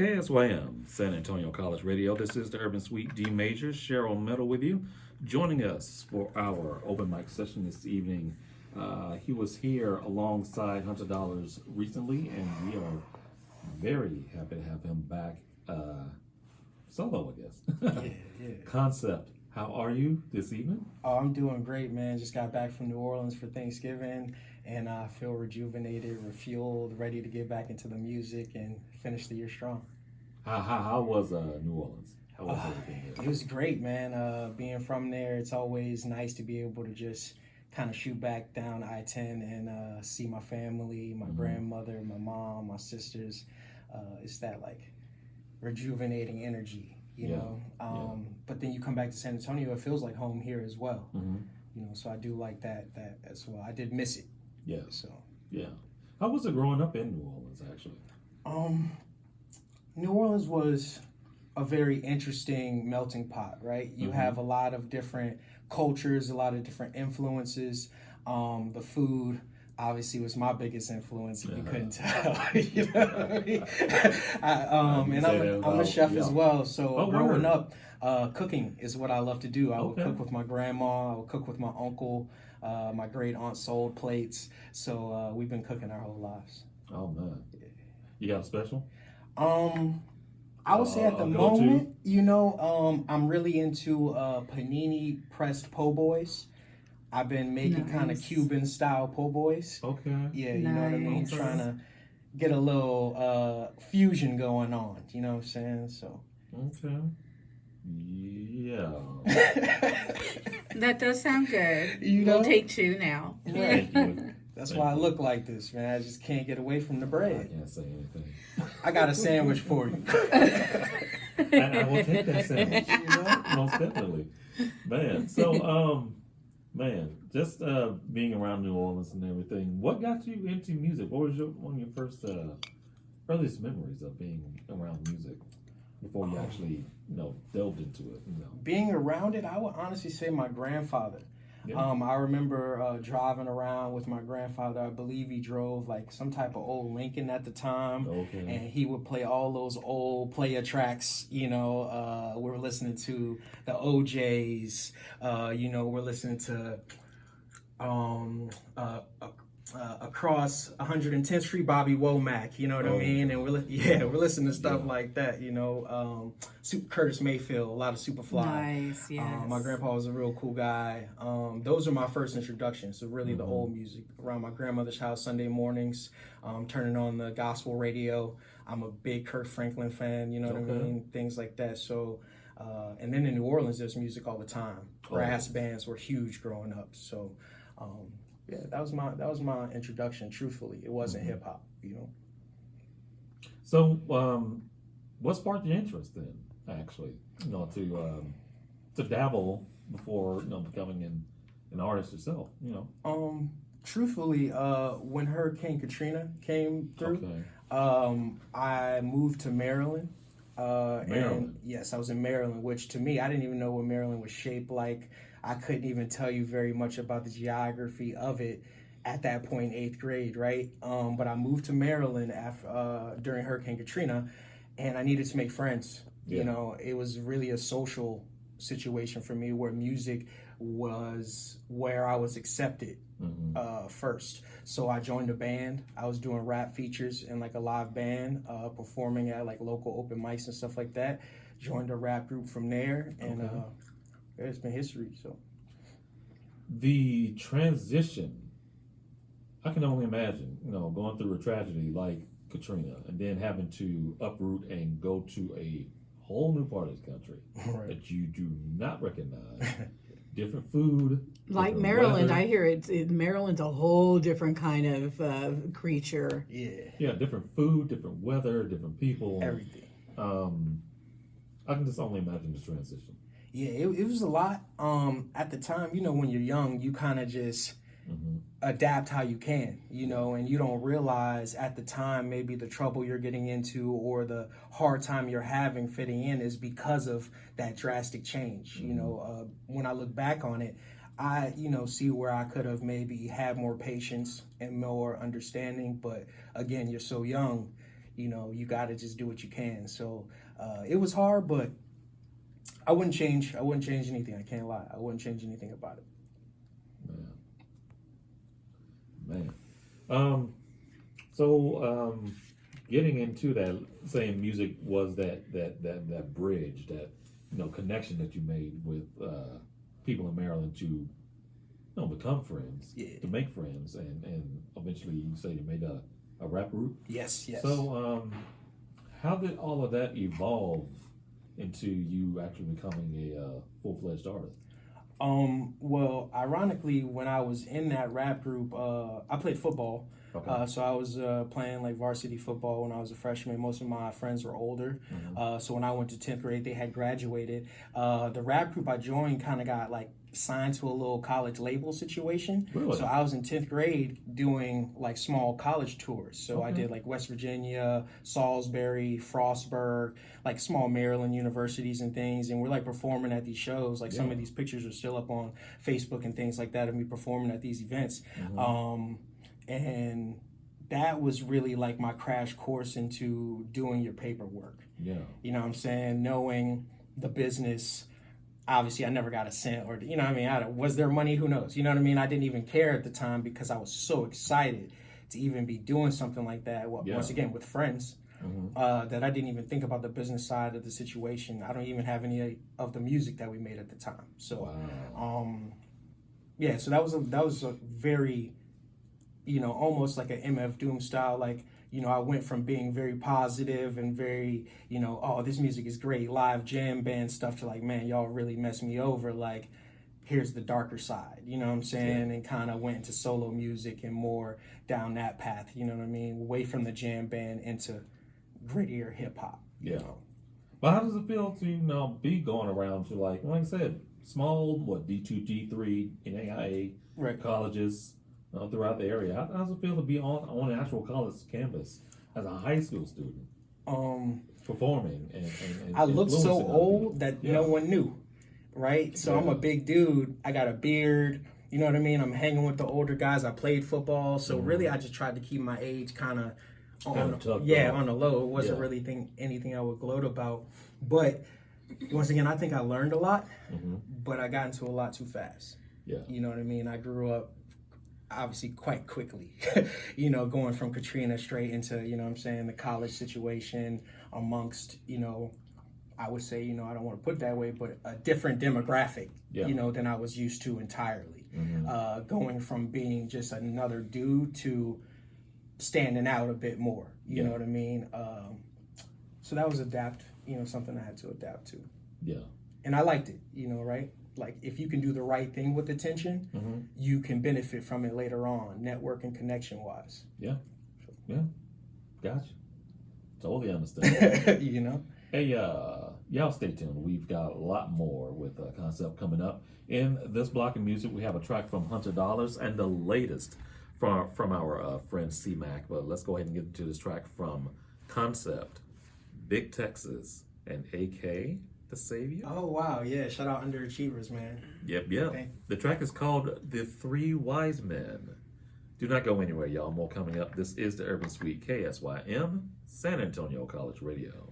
KSYM, San Antonio College Radio. This is the Urban Suite D Major. Cheryl Meadow with you. Joining us for our open mic session this evening. He was here alongside Hunter Dollars recently, and we are very happy to have him back solo, I guess. Yeah. Concept, how are you this evening? Oh, I'm doing great, man. Just got back from New Orleans for Thanksgiving, and I feel rejuvenated, refueled, ready to get back into the music and finish the year strong. How was New Orleans? How was everything there? It was great, man. Being from there, it's always nice to be able to just kind of shoot back down I-10 and see my family, my grandmother, my mom, my sisters. It's that like rejuvenating energy, you know. But then you come back to San Antonio, it feels like home here as well. You know, so I do like that as well. I did miss it. Yeah. So yeah. How was it growing up in New Orleans, actually? New Orleans was a very interesting melting pot, right? You have a lot of different cultures, a lot of different influences. The food obviously was my biggest influence, if you couldn't tell. You know what I mean? And I'm a chef as well, so growing up, cooking is what I love to do. I would cook with my grandma, I would cook with my uncle, my great aunt sold plates, so we've been cooking our whole lives. Oh man. You got a special? I would say at the moment, you know, I'm really into panini pressed po' boys. I've been making kind of Cuban style po' boys. Okay. Yeah, you know what I mean? Trying to get a little fusion going on, you know what I'm saying? So. Okay. Yeah. That does sound good. You know? We'll take two now. Thank you. That's why I look like this, man. I just can't get away from the bread. I can't say anything. I got a sandwich for you. And I will take that sandwich. You know? Most definitely. Man, so, just being around New Orleans and everything, what got you into music? What was one of your first, earliest memories of being around music before you actually, delved into it? Being around it, I would honestly say my grandfather. Yeah. I remember driving around with my grandfather. I believe he drove like some type of old Lincoln at the time. Okay. And he would play all those old player tracks, we were listening to the OJs, we're listening to Across 110th Street, Bobby Womack, you know what I mean? And we're listening to stuff like that, Curtis Mayfield, a lot of Superfly. Nice, yes. My grandpa was a real cool guy. Those are my first introductions to really the old music. Around my grandmother's house Sunday mornings, turning on the gospel radio. I'm a big Kirk Franklin fan, you know what I mean? Things like that. So, and then in New Orleans, there's music all the time. Brass bands were huge growing up. So, yeah, that was my introduction. Truthfully, it wasn't hip hop, So, what sparked your interest then, actually, to dabble before becoming an artist yourself? Truthfully, when Hurricane Katrina came through, I moved to Maryland. And yes, I was in Maryland, which to me, I didn't even know what Maryland was shaped like. I couldn't even tell you very much about the geography of it at that point in 8th grade, right? But I moved to Maryland during Hurricane Katrina, and I needed to make friends. Yeah. It was really a social situation for me where music was where I was accepted first. So I joined a band. I was doing rap features in like a live band, performing at like local open mics and stuff like that. Joined a rap group from there, and it's been history. So the transition, I can only imagine, going through a tragedy like Katrina and then having to uproot and go to a whole new part of the country that you do not recognize. Different food. Like different Maryland, weather. I hear Maryland's a whole different kind of creature. Yeah, different food, different weather, different people. Everything. I can just only imagine the transition. Yeah, it was a lot. At the time, when you're young, you kind of just adapt how you can, and you don't realize at the time maybe the trouble you're getting into or the hard time you're having fitting in is because of that drastic change. When I look back on it, I, see where I could have maybe had more patience and more understanding. But again, you're so young, you got to just do what you can. So it was hard, but I wouldn't change anything. I can't lie. I wouldn't change anything about it. Man. Getting into that, saying music was that bridge, that connection that you made with people in Maryland to become friends, to make friends, and eventually you say you made a rap group. Yes. So how did all of that evolve into you actually becoming a full-fledged artist? Well, ironically, when I was in that rap group, I played football. Okay. So I was playing like varsity football when I was a freshman. Most of my friends were older. So when I went to 10th grade, they had graduated. The rap group I joined kind of got like signed to a little college label situation. Really? So I was in 10th grade doing like small college tours. So I Okay. did like West Virginia, Salisbury, Frostburg, like small Maryland universities and things. And we're like performing at these shows. Like some of these pictures are still up on Facebook and things like that of me performing at these events. And that was really like my crash course into doing your paperwork. Yeah. You know what I'm saying? Knowing the business. Obviously, I never got a cent, or was there money? Who knows? You know what I mean? I didn't even care at the time because I was so excited to even be doing something like that. Well, once again, with friends, that I didn't even think about the business side of the situation. I don't even have any of the music that we made at the time. So, yeah. So that was a very, almost like an MF Doom style, like. I went from being very positive and very, oh, this music is great, live jam band stuff, to like, man, y'all really messed me over. Like, here's the darker side, you know what I'm saying? And kind of went into solo music and more down that path, you know what I mean? Away from the jam band into grittier hip hop. Yeah. Well, how does it feel to be going around to like I said, small D2, D3, NAIA colleges throughout the area? How does it feel to be on an actual college campus as a high school student, performing and I look so influencing other old people? that no one knew, right? So I'm a big dude. I got a beard. You know what I mean? I'm hanging with the older guys. I played football, so really I just tried to keep my age kind of on the low. It wasn't really anything I would gloat about. But once again, I think I learned a lot, but I got into a lot too fast. Yeah. You know what I mean? I grew up obviously quite quickly, going from Katrina straight into, the college situation amongst, I would say, I don't want to put it that way, but a different demographic, than I was used to entirely. Going from being just another dude to standing out a bit more, you know what I mean? So that was something I had to adapt to. Yeah. And I liked it, right? Like, if you can do the right thing with attention, you can benefit from it later on, network and connection wise. Yeah. Gotcha. Totally understand. Hey, y'all stay tuned. We've got a lot more with Concept coming up. In this block of music, we have a track from Hunter Dollars and the latest from our friend C-Mac. But let's go ahead and get into this track from Concept, Big Texas, and AK the Savior. Oh, wow. Yeah. Shout out Underachievers, man. Yep. The track is called The Three Wise Men. Do not go anywhere, y'all. More coming up. This is the Urban Suite, KSYM, San Antonio College Radio.